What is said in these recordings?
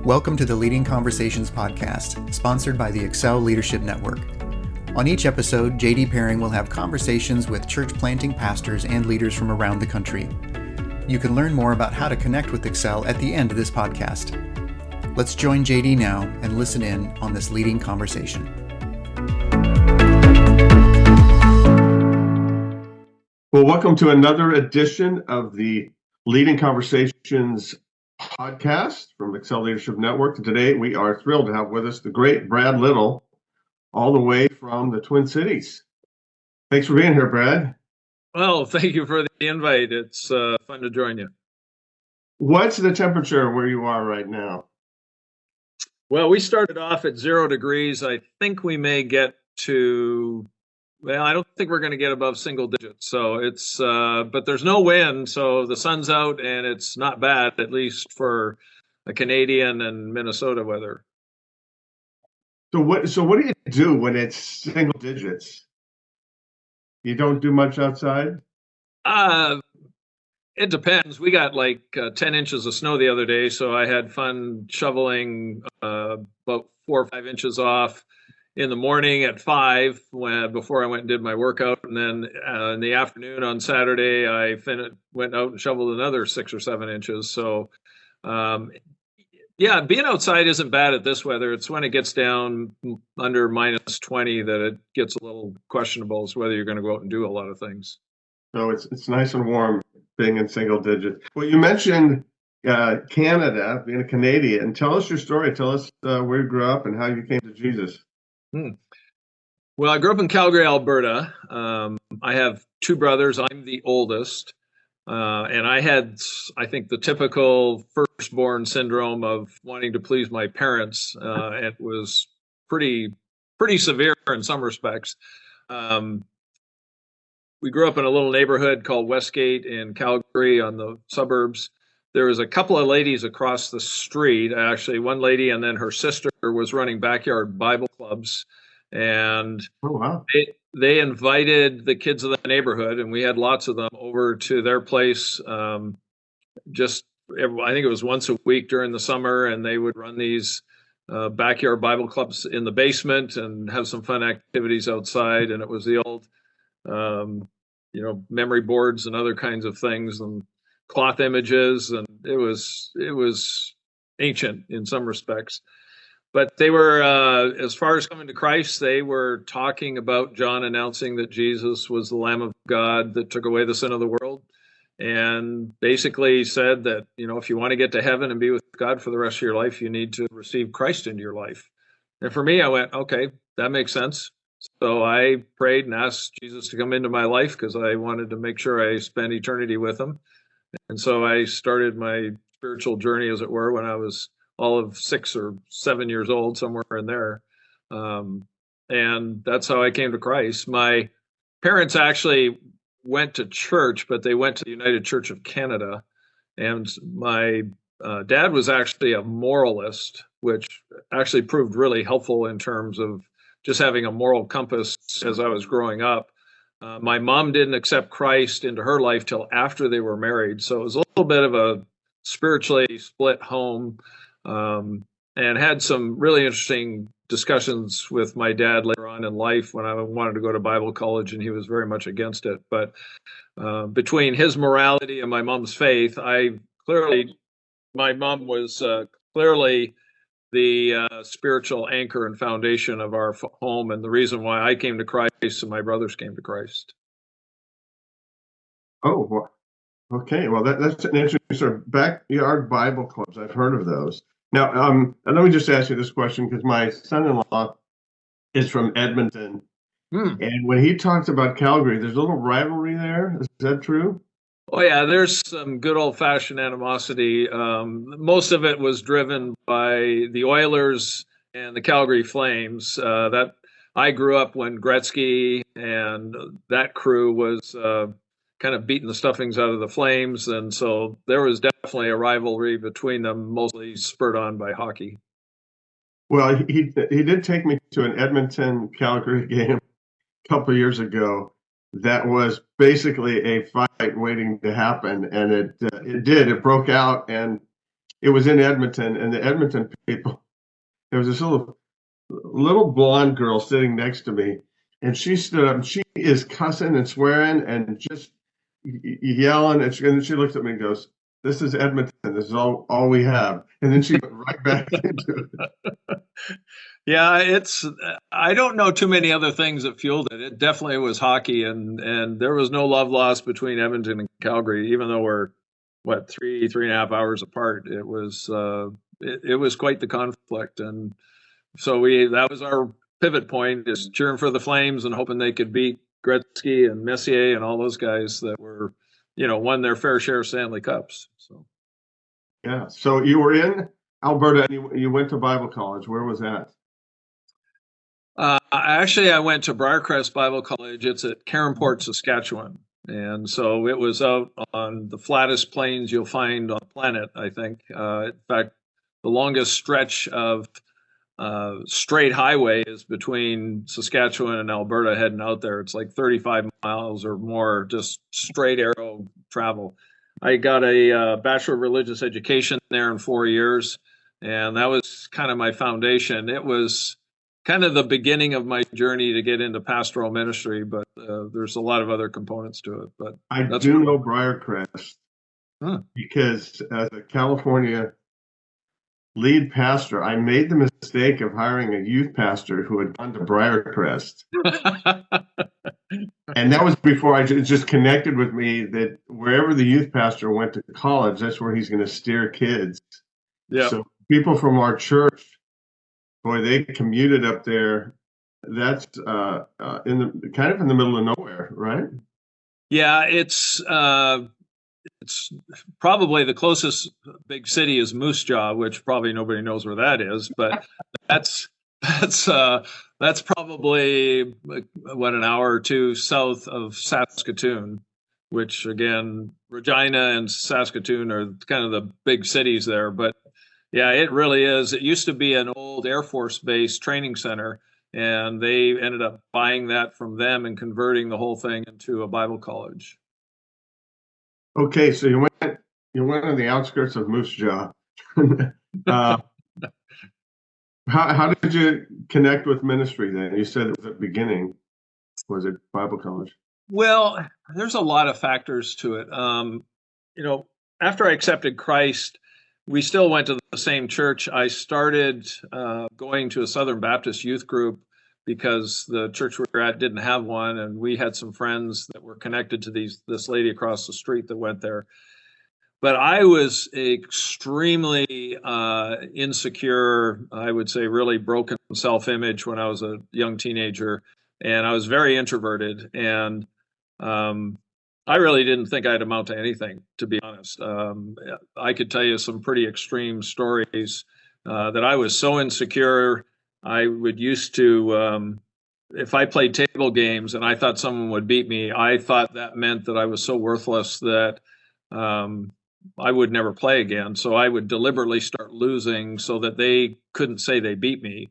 Welcome to the Leading Conversations podcast, sponsored by the Excel Leadership Network. On each episode, JD Pairing will have conversations with church planting pastors and leaders from around the country. You can learn more about how to connect with Excel at the end of this podcast. Let's join JD now and listen in on this leading conversation. Well, welcome to another edition of the Leading Conversations podcast from Excel Leadership Network. And today we are thrilled to have with us the great Brad Little, all the way from the Twin Cities. Thanks for being here, Brad. Well, thank you for the invite. It's fun to join you. What's the temperature where you are right now? Well, we started off at 0 degrees. I think we may get to, well, I don't think we're going to get above single digits. So it's, but there's no wind. So the sun's out and it's not bad, at least for a Canadian and Minnesota weather. So what do you do when it's single digits? You don't do much outside? It depends. We got like 10 inches of snow the other day, so I had fun shoveling about 4 or 5 inches off in the morning at 5 before I went and did my workout, and then in the afternoon on Saturday I went out and shoveled another 6 or 7 inches. So yeah, being outside isn't bad at this weather. It's when it gets down under minus 20 that it gets a little questionable as whether you're going to go out and do a lot of things. So it's nice and warm being in single digits. Well, you mentioned Canada, being a Canadian. Tell us your story. Tell us where you grew up and how you came to Jesus. Well, I grew up in Calgary, Alberta. I have 2 brothers. I'm the oldest. And I had, I think, the typical firstborn syndrome of wanting to please my parents. It was pretty severe in some respects. We grew up in a little neighborhood called Westgate in Calgary on the suburbs. There was a couple of ladies across the street, actually one lady and then her sister was running backyard Bible clubs. And oh, wow. They invited the kids of the neighborhood, and we had lots of them, over to their place I think it was once a week during the summer, and they would run these backyard Bible clubs in the basement and have some fun activities outside. And it was the old memory boards and other kinds of things and cloth images, and it was ancient in some respects. But they were, as far as coming to Christ, they were talking about John announcing that Jesus was the Lamb of God that took away the sin of the world, and basically said that, if you want to get to heaven and be with God for the rest of your life, you need to receive Christ into your life. And for me, I went, okay, that makes sense. So I prayed and asked Jesus to come into my life because I wanted to make sure I spent eternity with him. And so I started my spiritual journey, as it were, when I was all of 6 or 7 years old, somewhere in there. And that's how I came to Christ. My parents actually went to church, but they went to the United Church of Canada. And my dad was actually a moralist, which actually proved really helpful in terms of just having a moral compass as I was growing up. My mom didn't accept Christ into her life till after they were married. So it was a little bit of a spiritually split home, and had some really interesting discussions with my dad later on in life when I wanted to go to Bible college, and he was very much against it. But between his morality and my mom's faith, my mom was clearly the spiritual anchor and foundation of our home, and the reason why I came to Christ and my brothers came to Christ. Oh, okay. Well, that's an interesting sort of backyard Bible clubs. I've heard of those. Now, and let me just ask you this question, because my son-in-law is from Edmonton, and when he talks about Calgary, there's a little rivalry there. Is that true? Oh, yeah, there's some good old-fashioned animosity. Most of it was driven by the Oilers and the Calgary Flames. That I grew up when Gretzky and that crew was kind of beating the stuffings out of the Flames, and so there was definitely a rivalry between them, mostly spurred on by hockey. Well, he did take me to an Edmonton-Calgary game a couple of years ago. That was basically a fight waiting to happen, and it broke out, and it was in Edmonton, and the Edmonton people, there was this little blonde girl sitting next to me, and she stood up and she is cussing and swearing and just yelling, and she looks at me and goes, "This is Edmonton. This is all we have." And then she went right back into it. Yeah, I don't know too many other things that fueled it. It definitely was hockey, and there was no love lost between Edmonton and Calgary, even though we're, what, 3.5 hours apart. It was quite the conflict. And so that was our pivot point, is cheering for the Flames and hoping they could beat Gretzky and Messier and all those guys that were, won their fair share of Stanley Cups. So, yeah. So you were in Alberta and you went to Bible college. Where was that? Actually, I went to Briarcrest Bible College. It's at Caronport, Saskatchewan. And so it was out on the flattest plains you'll find on the planet, I think. In fact, the longest stretch of straight highway is between Saskatchewan and Alberta heading out there. It's like 35 miles or more, just straight arrow travel. I got a Bachelor of Religious Education there in 4 years, and that was kind of my foundation. It was kind of the beginning of my journey to get into pastoral ministry, but there's a lot of other components to it. But I do know Briarcrest because as a California lead pastor, I made the mistake of hiring a youth pastor who had gone to Briarcrest. And that was before it just connected with me that wherever the youth pastor went to college, that's where he's going to steer kids. Yeah. So people from our church, boy, they commuted up there. That's in the kind of in the middle of nowhere, right? Yeah, it's probably the closest big city is Moose Jaw, which probably nobody knows where that is, but that's probably what, an hour or two south of Saskatoon, which again, Regina and Saskatoon are kind of the big cities there. But yeah, it really is. It used to be an old Air Force Base training center, and they ended up buying that from them and converting the whole thing into a Bible college. Okay, so you went on the outskirts of Moose Jaw. How did you connect with ministry then? You said it was at the beginning. Was it Bible college? Well, there's a lot of factors to it. After I accepted Christ, we still went to the same church. I started going to a Southern Baptist youth group because the church we were at didn't have one, and we had some friends that were connected to this lady across the street that went there. But I was extremely insecure, I would say really broken self-image when I was a young teenager, and I was very introverted, and I really didn't think I'd amount to anything, to be honest. I could tell you some pretty extreme stories that I was so insecure. I would used to, if I played table games and I thought someone would beat me, I thought that meant that I was so worthless that I would never play again. So I would deliberately start losing so that they couldn't say they beat me,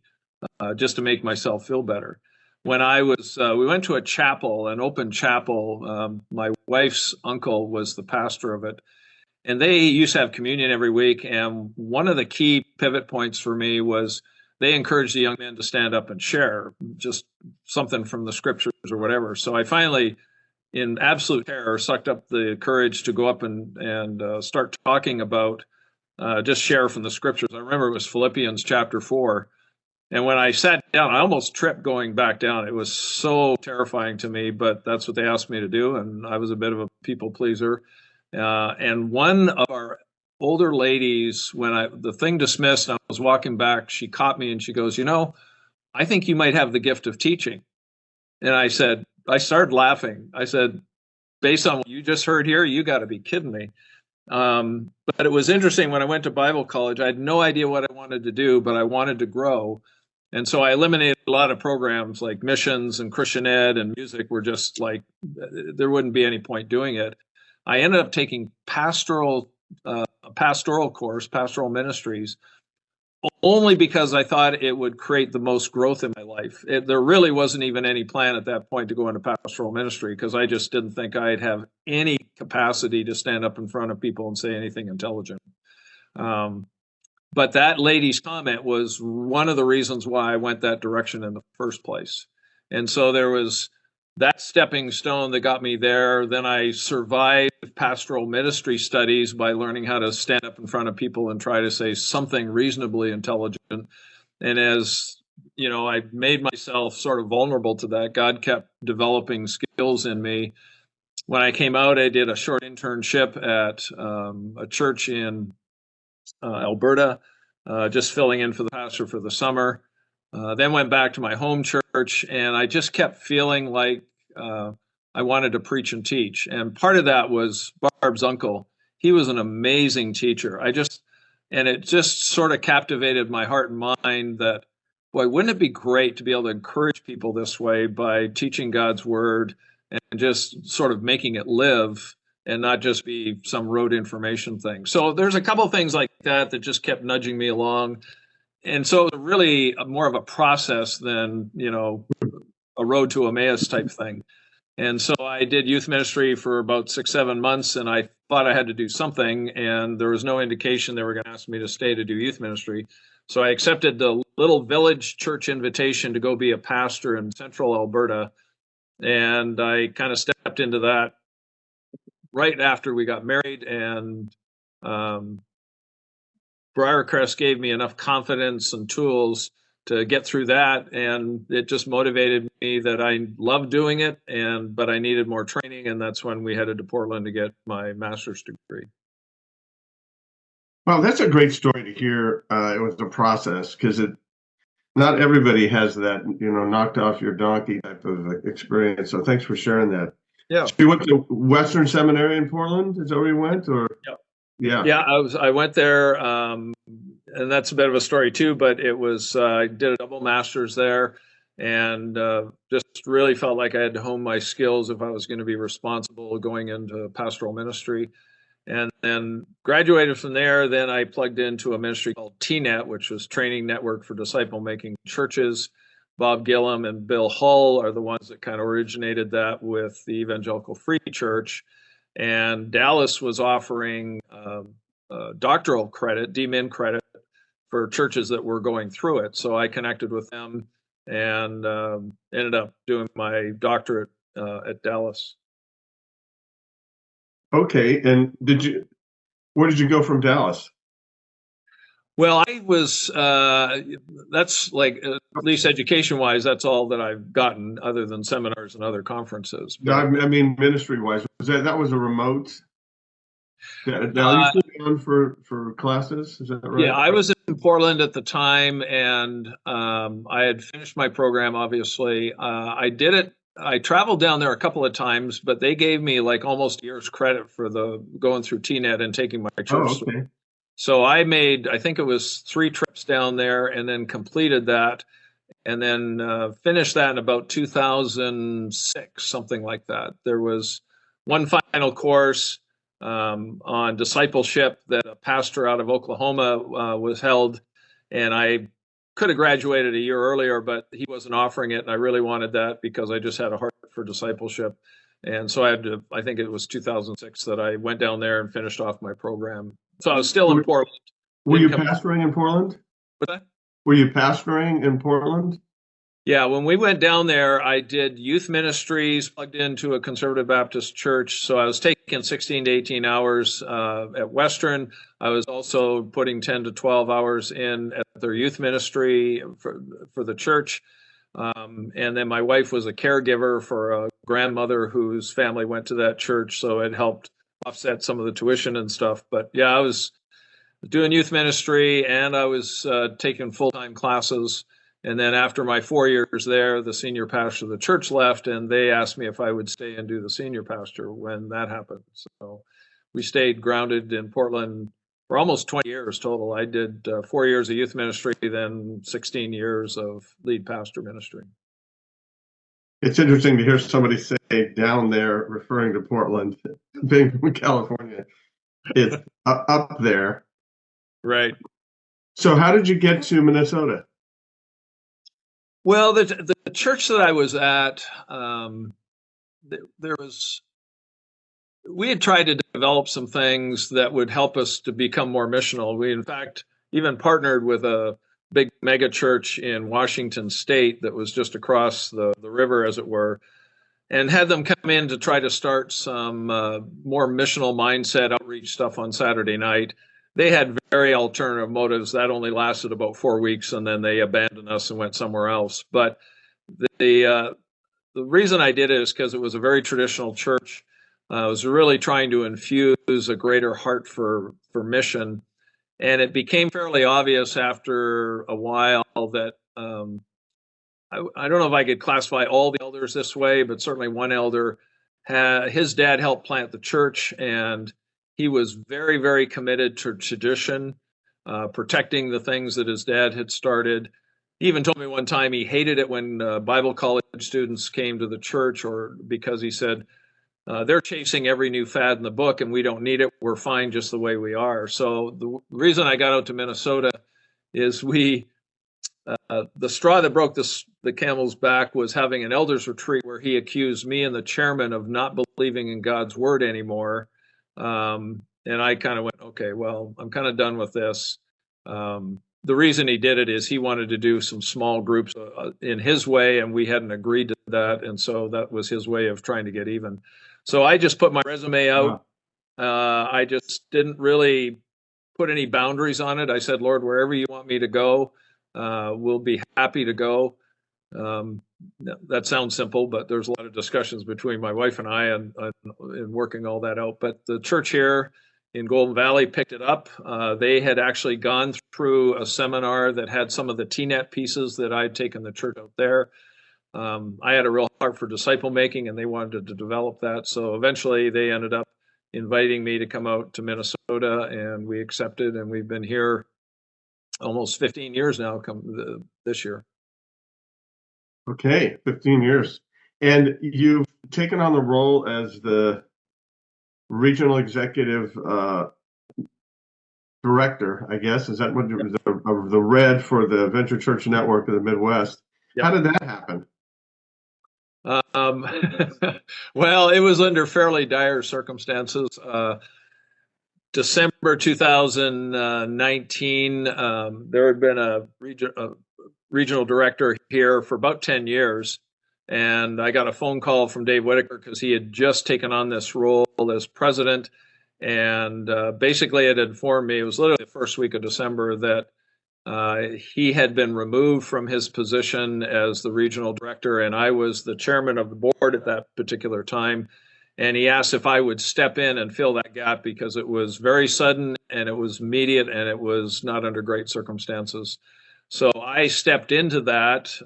just to make myself feel better. When I was, we went to a chapel, an open chapel. My wife's uncle was the pastor of it, and they used to have communion every week. And one of the key pivot points for me was they encouraged the young men to stand up and share just something from the scriptures or whatever. So I finally, in absolute terror, sucked up the courage to go up and start talking about, just share from the scriptures. I remember it was Philippians chapter 4. And when I sat down, I almost tripped going back down. It was so terrifying to me, but that's what they asked me to do. And I was a bit of a people pleaser. And one of our older ladies, when the thing dismissed, and I was walking back, she caught me and she goes, I think you might have the gift of teaching. And I started laughing. I said, based on what you just heard here, you got to be kidding me. But it was interesting. When I went to Bible college, I had no idea what I wanted to do, but I wanted to grow. And so I eliminated a lot of programs like missions and Christian ed and music were just like, there wouldn't be any point doing it. I ended up taking pastoral course, pastoral ministries, only because I thought it would create the most growth in my life. There really wasn't even any plan at that point to go into pastoral ministry because I just didn't think I'd have any capacity to stand up in front of people and say anything intelligent. But that lady's comment was one of the reasons why I went that direction in the first place. And so there was that stepping stone that got me there. Then I survived pastoral ministry studies by learning how to stand up in front of people and try to say something reasonably intelligent. And as you know, I made myself sort of vulnerable to that. God kept developing skills in me. When I came out, I did a short internship at a church in Alberta, just filling in for the pastor for the summer. Then went back to my home church, and I just kept feeling like I wanted to preach and teach. And part of that was Barb's uncle. He was an amazing teacher. And it just sort of captivated my heart and mind that, boy, wouldn't it be great to be able to encourage people this way by teaching God's word and just sort of making it live and not just be some rote information thing. So there's a couple of things like that that just kept nudging me along. And so it was really more of a process than, a road to Emmaus type thing. And so I did youth ministry for about 6-7 months, and I thought I had to do something, and there was no indication they were going to ask me to stay to do youth ministry. So I accepted the little village church invitation to go be a pastor in central Alberta. And I kind of stepped into that right after we got married, and Briarcrest gave me enough confidence and tools to get through that, and it just motivated me that I loved doing it, but I needed more training, and that's when we headed to Portland to get my master's degree. Well, that's a great story to hear. It was a process because not everybody has that, knocked off your donkey type of experience. So thanks for sharing that. Yeah. So you went to Western Seminary in Portland? Is that where you went? Or yeah, I went there, and that's a bit of a story too. But it was I did a double master's there, and just really felt like I had to hone my skills if I was going to be responsible going into pastoral ministry. And then graduated from there. Then I plugged into a ministry called TNET, which was Training Network for Disciple Making Churches. Bob Gillum and Bill Hull are the ones that kind of originated that with the Evangelical Free Church. And Dallas was offering doctoral credit, DMin credit, for churches that were going through it. So I connected with them and ended up doing my doctorate at Dallas. Okay. And where did you go from Dallas? Well, I was, that's like, at least education-wise, that's all that I've gotten other than seminars and other conferences. But, I mean, ministry-wise, that was a remote? Now, you still on for classes? Is that right? Yeah, I was in Portland at the time, and I had finished my program, obviously. I traveled down there a couple of times, but they gave me like almost a year's credit for going through TNET and taking my church. Oh, okay. So I think it was 3 trips down there and then completed that and then finished that in about 2006, something like that. There was one final course on discipleship that a pastor out of Oklahoma was held, and I could have graduated a year earlier, but he wasn't offering it, and I really wanted that because I just had a heart for discipleship. And so I think it was 2006 that I went down there and finished off my program. So I was still in Portland. Were you pastoring in Portland? What's that? Were you pastoring in Portland? Yeah, when we went down there, I did youth ministries, plugged into a conservative Baptist church. So I was taking 16 to 18 hours at Western. I was also putting 10 to 12 hours in at their youth ministry for the church. And then my wife was a caregiver for a grandmother whose family went to that church. So it helped offset some of the tuition and stuff. But yeah, I was doing youth ministry and I was taking full-time classes. And then after my 4 years there, the senior pastor of the church left, and they asked me if I would stay and do the senior pastor when that happened. So we stayed grounded in Portland for almost 20 years total. I did 4 years of youth ministry, then 16 years of lead pastor ministry. It's interesting to hear somebody say down there, referring to Portland, being from California. It's up there. Right. So how did you get to Minnesota? Well, the church that I was at, we had tried to develop some things that would help us to become more missional. We, in fact, even partnered with a big mega church in Washington State that was just across the river, as it were, and had them come in to try to start some more missional mindset outreach stuff on Saturday night. They had very alternative motives. That only lasted about 4 weeks, and then they abandoned us and went somewhere else. But the reason I did it is because it was a very traditional church. I was really trying to infuse a greater heart for mission. And it became fairly obvious after a while that I don't know if I could classify all the elders this way, but certainly one elder, his dad helped plant the church, and he was very, very committed to tradition, protecting the things that his dad had started. He even told me one time he hated it when Bible college students came to the church, or because he said, they're chasing every new fad in the book and we don't need it. We're fine just the way we are. So the reason I got out to Minnesota is the straw that broke the camel's back was having an elders retreat where he accused me and the chairman of not believing in God's word anymore. And I kind of went, okay, well, I'm kind of done with this. The reason he did it is he wanted to do some small groups in his way, and we hadn't agreed to that. And so that was his way of trying to get even. So I just put my resume out. I just didn't really put any boundaries on it. I said, Lord, wherever you want me to go, we'll be happy to go. That sounds simple, but there's a lot of discussions between my wife and I in working all that out. But the church here in Golden Valley picked it up. They had actually gone through a seminar that had some of the TNET pieces that I'd taken the church out there. I had a real heart for disciple making, and they wanted to develop that. So eventually they ended up inviting me to come out to Minnesota, and we accepted, and we've been here almost 15 years now this year. Okay, 15 years. And you've taken on the role as the regional executive director, I guess. Is that what the red for the Venture Church Network of the Midwest? Yep. How did that happen? Well, it was under fairly dire circumstances. December 2019, there had been a regional director here for about 10 years. And I got a phone call from Dave Whitaker because he had just taken on this role as president. And basically it informed me, it was literally the first week of December, that he had been removed from his position as the regional director, and I was the chairman of the board at that particular time. And he asked if I would step in and fill that gap because it was very sudden and it was immediate and it was not under great circumstances. So I stepped into that.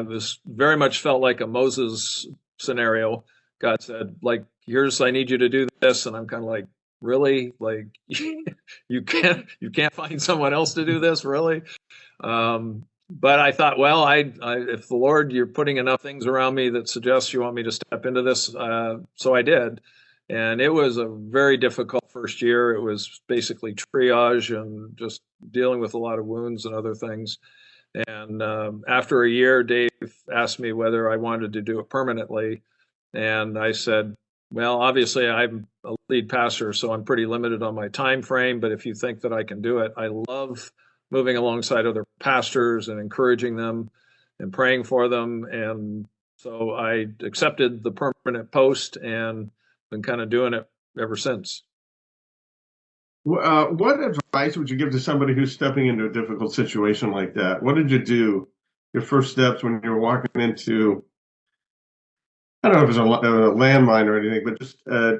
This very much felt like a Moses scenario. God said, like, I need you to do this. And I'm kind of like, really? Like, you can't find someone else to do this, really? But I thought, well, if the Lord, you're putting enough things around me that suggests you want me to step into this. So I did. And it was a very difficult first year. It was basically triage and just dealing with a lot of wounds and other things. And after a year, Dave asked me whether I wanted to do it permanently. And I said, well, obviously I'm a lead pastor, so I'm pretty limited on my time frame. But if you think that I can do it, I love moving alongside other pastors and encouraging them and praying for them. And so I accepted the permanent post and been kind of doing it ever since. What advice would you give to somebody who's stepping into a difficult situation like that? What did you do, your first steps when you were walking into, I don't know if it was a landmine or anything, but just a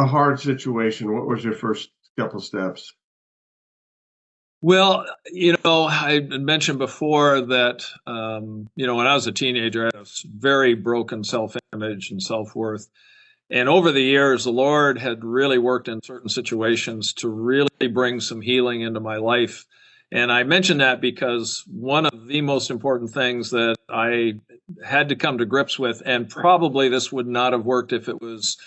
hard situation? What was your first couple steps? Well, I mentioned before that, when I was a teenager, I had a very broken self-image and self-worth. And over the years, the Lord had really worked in certain situations to really bring some healing into my life. And I mention that because one of the most important things that I had to come to grips with, and probably this would not have worked if it was,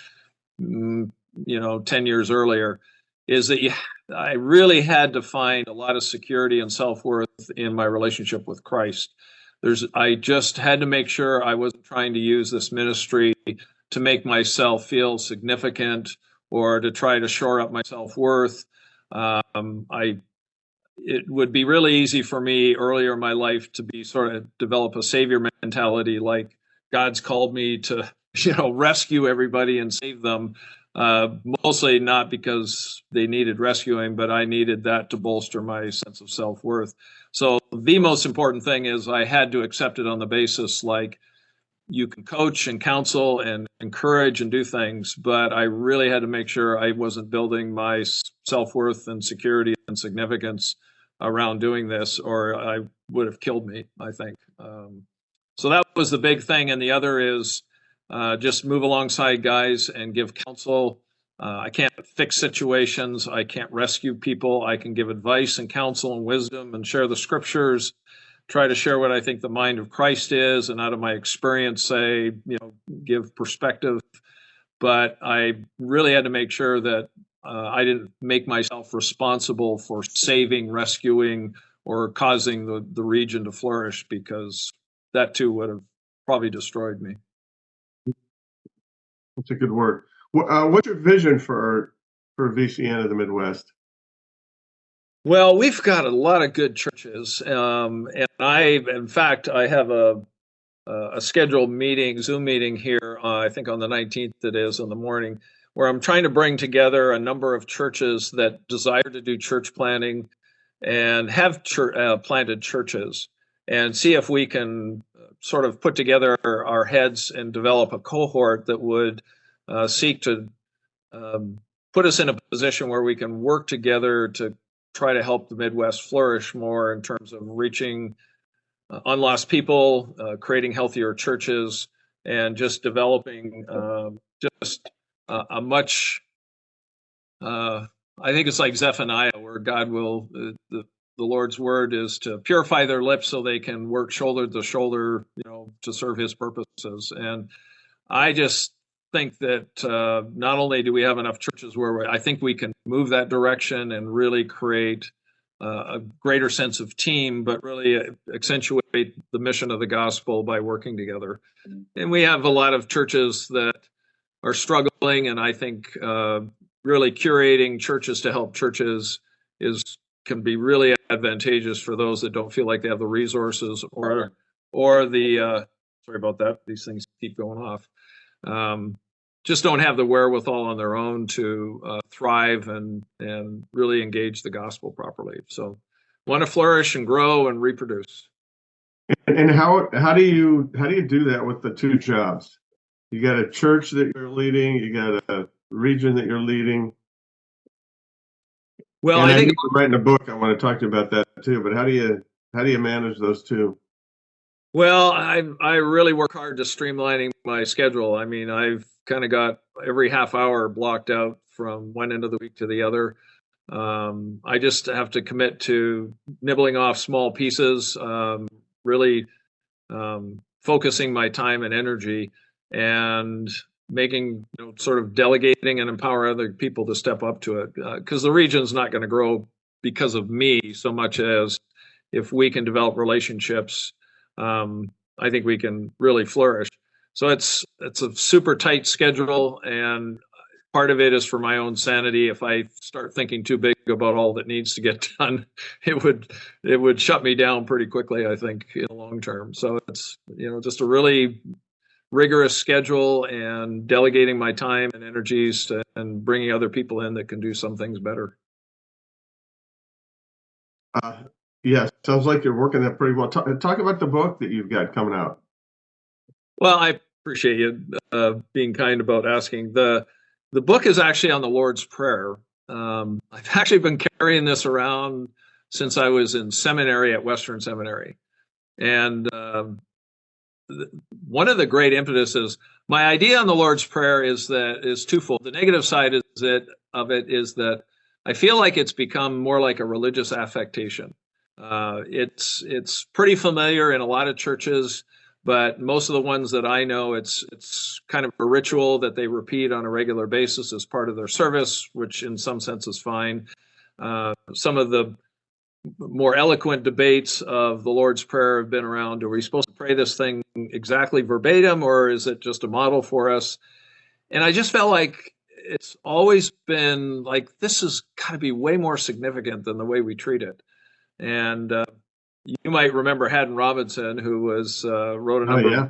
10 years earlier, is that I really had to find a lot of security and self-worth in my relationship with Christ. I just had to make sure I wasn't trying to use this ministry to make myself feel significant or to try to shore up my self-worth. It would be really easy for me earlier in my life to be sort of develop a savior mentality, like God's called me to, rescue everybody and save them. Mostly not because they needed rescuing, but I needed that to bolster my sense of self-worth. So the most important thing is I had to accept it on the basis like you can coach and counsel and encourage and do things, but I really had to make sure I wasn't building my self-worth and security and significance around doing this, or I would have killed me, I think. So that was the big thing. And the other is just move alongside guys and give counsel. I can't fix situations. I can't rescue people. I can give advice and counsel and wisdom and share the scriptures, try to share what I think the mind of Christ is, and out of my experience, say, give perspective. But I really had to make sure that I didn't make myself responsible for saving, rescuing, or causing the region to flourish, because that too would have probably destroyed me. That's a good word. What's your vision for VCN of the Midwest? Well, we've got a lot of good churches, and I have a scheduled meeting, Zoom meeting here, I think on the 19th it is, in the morning, where I'm trying to bring together a number of churches that desire to do church planting and have planted churches, and see if we can sort of put together our heads and develop a cohort that would seek to put us in a position where we can work together to try to help the Midwest flourish more in terms of reaching unlost people, creating healthier churches, and just developing a much, I think it's like Zephaniah, where God will, the Lord's word is to purify their lips so they can work shoulder to shoulder, to serve his purposes. And I just think that not only do we have enough churches where I think we can move that direction and really create a greater sense of team, but really accentuate the mission of the gospel by working together. And we have a lot of churches that are struggling, and I think really curating churches to help churches can be really advantageous for those that don't feel like they have the resources or the sorry about that, these things keep going off. Just don't have the wherewithal on their own to thrive and really engage the gospel properly. So want to flourish and grow and reproduce. And how do you do that with the two jobs? You got a church that you're leading, you got a region that you're leading. Well, and I think you're writing a book. I want to talk to you about that too. But how do you manage those two? Well, I really work hard to streamlining my schedule. I mean, I've kind of got every half hour blocked out from one end of the week to the other. I just have to commit to nibbling off small pieces, really focusing my time and energy, and making, sort of delegating and empower other people to step up to it. Because the region's not going to grow because of me so much as if we can develop relationships. I think we can really flourish. So it's a super tight schedule, and part of it is for my own sanity. If I start thinking too big about all that needs to get done, it would shut me down pretty quickly, I think, in the long term. So it's, just a really rigorous schedule and delegating my time and energies and bringing other people in that can do some things better. Yeah, sounds like you're working that pretty well. Talk about the book that you've got coming out. Well, I appreciate you being kind about asking. The book is actually on the Lord's Prayer. I've actually been carrying this around since I was in seminary at Western Seminary. And one of the great impetuses, my idea on the Lord's Prayer is twofold. The negative side of it is that I feel like it's become more like a religious affectation. It's pretty familiar in a lot of churches, but most of the ones that I know, it's kind of a ritual that they repeat on a regular basis as part of their service, which in some sense is fine. Some of the more eloquent debates of the Lord's Prayer have been around, are we supposed to pray this thing exactly verbatim, or is it just a model for us? And I just felt like it's always been like, this has got to be way more significant than the way we treat it. And you might remember Haddon Robinson, who wrote a Oh, number yeah.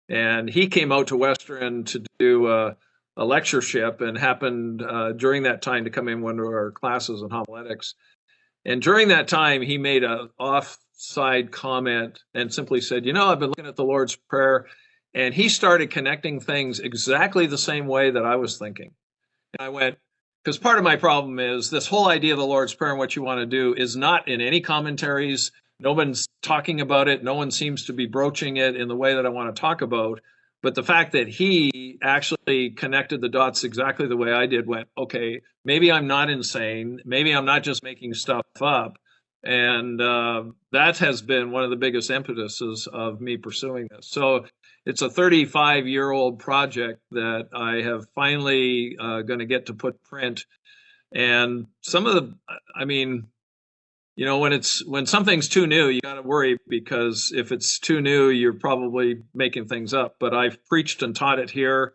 and he came out to Western to do a lectureship, and happened during that time to come in one of our classes in homiletics. And during that time, he made a offside comment and simply said, I've been looking at the Lord's Prayer, and he started connecting things exactly the same way that I was thinking. And I went, because part of my problem is this whole idea of the Lord's Prayer and what you want to do is not in any commentaries. No one's talking about it. No one seems to be broaching it in the way that I want to talk about. But the fact that he actually connected the dots exactly the way I did, went, okay, maybe I'm not insane. Maybe I'm not just making stuff up. And that has been one of the biggest impetuses of me pursuing this. So it's a 35-year-old project that I have finally going to get to put print. And some of the, when something's too new, you got to worry, because if it's too new, you're probably making things up. But I've preached and taught it here.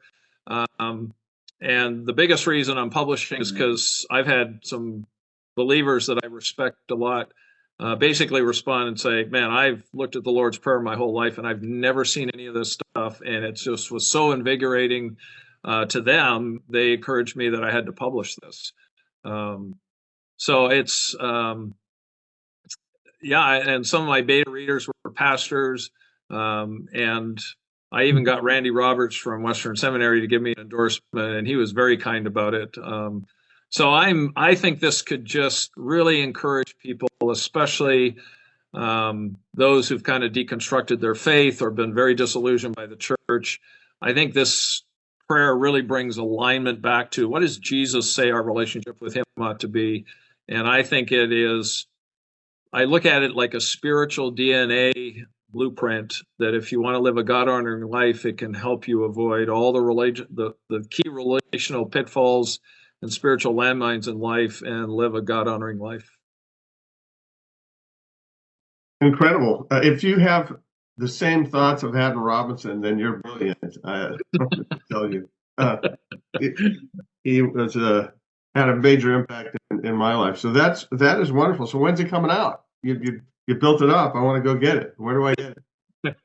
And the biggest reason I'm publishing is because I've had some believers that I respect a lot basically respond and say, man, I've looked at the Lord's Prayer my whole life and I've never seen any of this stuff. And it just was so invigorating to them. They encouraged me that I had to publish this. So it's, and some of my beta readers were pastors. And I even got Randy Roberts from Western Seminary to give me an endorsement, and he was very kind about it. So I think this could just really encourage people, especially those who've kind of deconstructed their faith or been very disillusioned by the church. I think this prayer really brings alignment back to what does Jesus say our relationship with him ought to be. And I think it is, I look at it like a spiritual DNA blueprint that if you want to live a God-honoring life, it can help you avoid all the key relational pitfalls and spiritual landmines in life and live a God-honoring life. Incredible. If you have the same thoughts of Haddon Robinson, then you're brilliant. I tell you, he was had a major impact in my life. So that is wonderful. So when's it coming out? You built it up. I want to go get it. Where do I get it?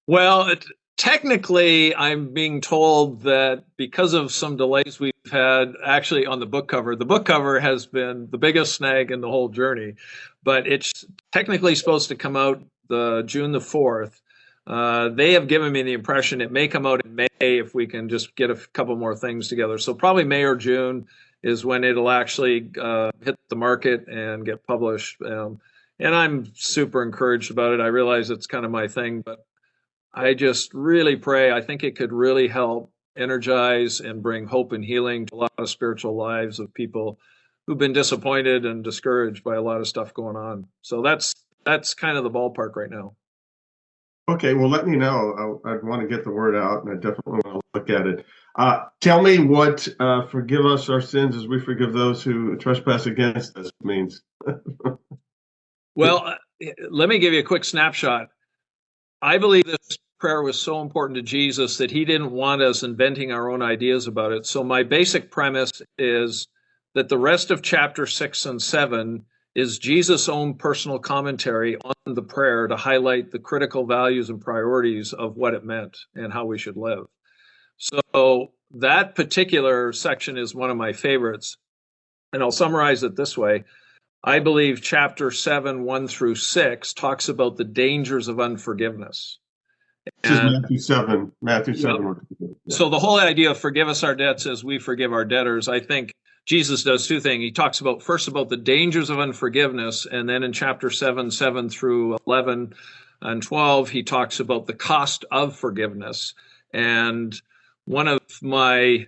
Well, technically, I'm being told that because of some delays we've had actually on the book cover has been the biggest snag in the whole journey, but it's technically supposed to come out June the 4th. They have given me the impression it may come out in May if we can just get a couple more things together. So probably May or June is when it'll actually hit the market and get published. And I'm super encouraged about it. I realize it's kind of my thing, but I just really pray. I think it could really help energize and bring hope and healing to a lot of spiritual lives of people who've been disappointed and discouraged by a lot of stuff going on. So that's kind of the ballpark right now. Okay, well, let me know. I want to get the word out, and I definitely want to look at it. Tell me what forgive us our sins as we forgive those who trespass against us means. Well, let me give you a quick snapshot. I believe this prayer was so important to Jesus that he didn't want us inventing our own ideas about it. So my basic premise is that the rest of chapter 6 and 7 is Jesus' own personal commentary on the prayer to highlight the critical values and priorities of what it meant and how we should live. So that particular section is one of my favorites. And I'll summarize it this way. I believe chapter 7, 1 through 6 talks about the dangers of unforgiveness. This is Matthew 7. Yeah. So the whole idea of forgive us our debts as we forgive our debtors, I think Jesus does two things. He talks about first about the dangers of unforgiveness, and then in chapter 7 through 11 and 12, he talks about the cost of forgiveness. And one of my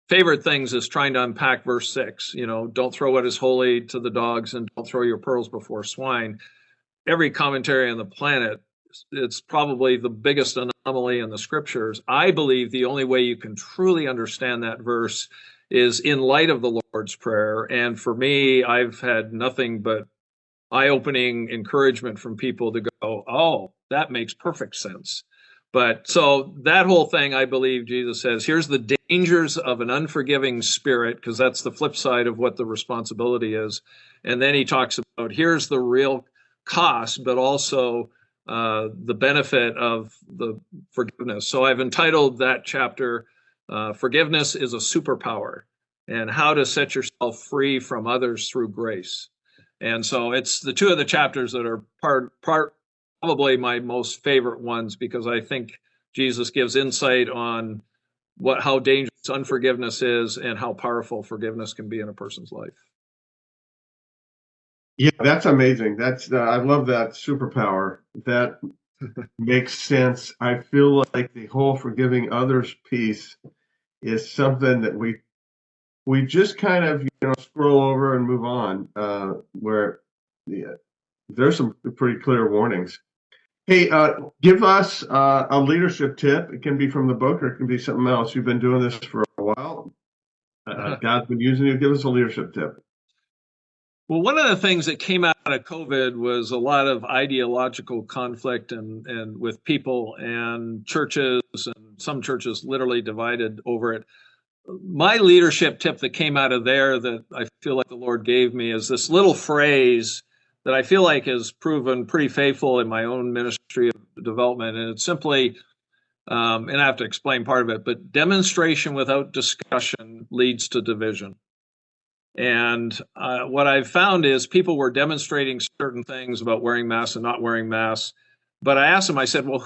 favorite things is trying to unpack verse 6. Don't throw what is holy to the dogs and don't throw your pearls before swine. Every commentary on the planet, it's probably the biggest anomaly in the scriptures. I believe the only way you can truly understand that verse is in light of the Lord's Prayer. And for me, I've had nothing but eye-opening encouragement from people to go, oh, that makes perfect sense. But so that whole thing, I believe Jesus says, here's the dangers of an unforgiving spirit, because that's the flip side of what the responsibility is. And then he talks about here's the real cost, but also the benefit of the forgiveness. So I've entitled that chapter, Forgiveness is a Superpower, and how to set yourself free from others through grace. And so it's the two of the chapters that are probably my most favorite ones, because I think Jesus gives insight on how dangerous unforgiveness is and how powerful forgiveness can be in a person's life. Yeah, that's amazing. I love that superpower. That makes sense. I feel like the whole forgiving others piece is something that we just kind of scroll over and move on. Where there's some pretty clear warnings. Hey, give us a leadership tip. It can be from the book, or it can be something else. You've been doing this for a while. God's been using you. Give us a leadership tip. Well, one of the things that came out of COVID was a lot of ideological conflict and with people and churches, and some churches literally divided over it. My leadership tip that came out of there that I feel like the Lord gave me is this little phrase that I feel like has proven pretty faithful in my own ministry of development. And it's simply, and I have to explain part of it, but demonstration without discussion leads to division. And what I've found is people were demonstrating certain things about wearing masks and not wearing masks. But I asked them, I said, well,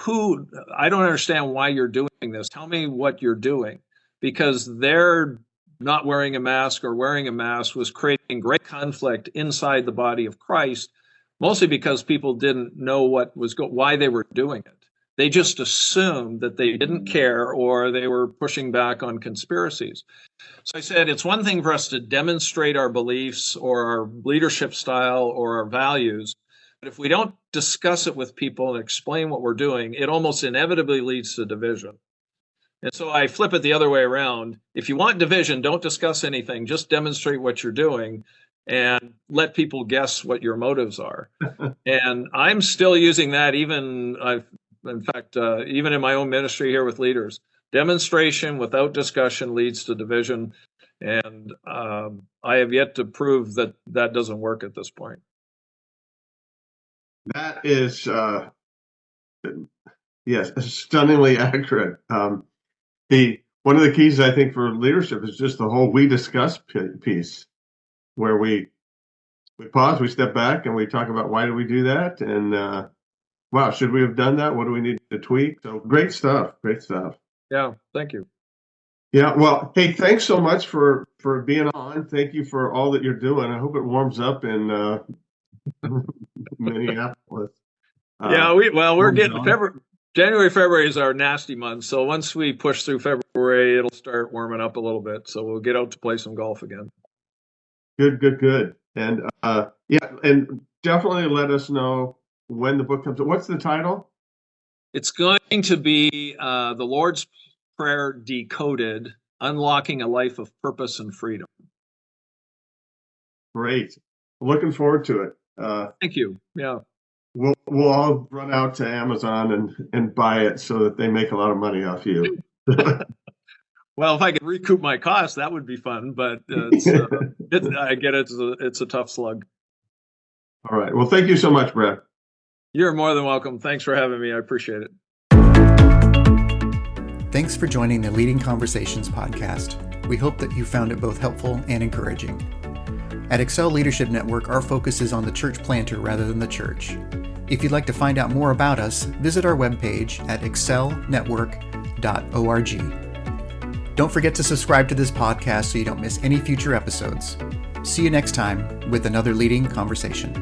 I don't understand why you're doing this. Tell me what you're doing. Because they're not wearing a mask or wearing a mask was creating great conflict inside the body of Christ, mostly because people didn't know why they were doing it. They just assumed that they didn't care, or they were pushing back on conspiracies. So I said, it's one thing for us to demonstrate our beliefs or our leadership style or our values, but if we don't discuss it with people and explain what we're doing, it almost inevitably leads to division. And so I flip it the other way around. If you want division, don't discuss anything. Just demonstrate what you're doing and let people guess what your motives are. And I'm still using that even in my own ministry here with leaders. Demonstration without discussion leads to division. And I have yet to prove that doesn't work at this point. That is, yes, stunningly accurate. One of the keys, I think, for leadership is just the whole we discuss piece, where we pause, we step back, and we talk about why do we do that, and wow, should we have done that? What do we need to tweak? So great stuff. Yeah, thank you. Yeah, well, hey, thanks so much for being on. Thank you for all that you're doing. I hope it warms up in Minneapolis. We're getting January, February is our nasty month. So once we push through February, it'll start warming up a little bit. So we'll get out to play some golf again. Good. And and definitely let us know when the book comes out. What's the title? It's going to be The Lord's Prayer Decoded, Unlocking a Life of Purpose and Freedom. Great. Looking forward to it. Thank you. Yeah. We'll all run out to Amazon and buy it so that they make a lot of money off you. Well, if I could recoup my costs, that would be fun. But I get it. It's a tough slug. All right. Well, thank you so much, Brad. You're more than welcome. Thanks for having me. I appreciate it. Thanks for joining the Leading Conversations podcast. We hope that you found it both helpful and encouraging. At Excel Leadership Network, our focus is on the church planter rather than the church. If you'd like to find out more about us, visit our webpage at excelnetwork.org. Don't forget to subscribe to this podcast so you don't miss any future episodes. See you next time with another Leading Conversation.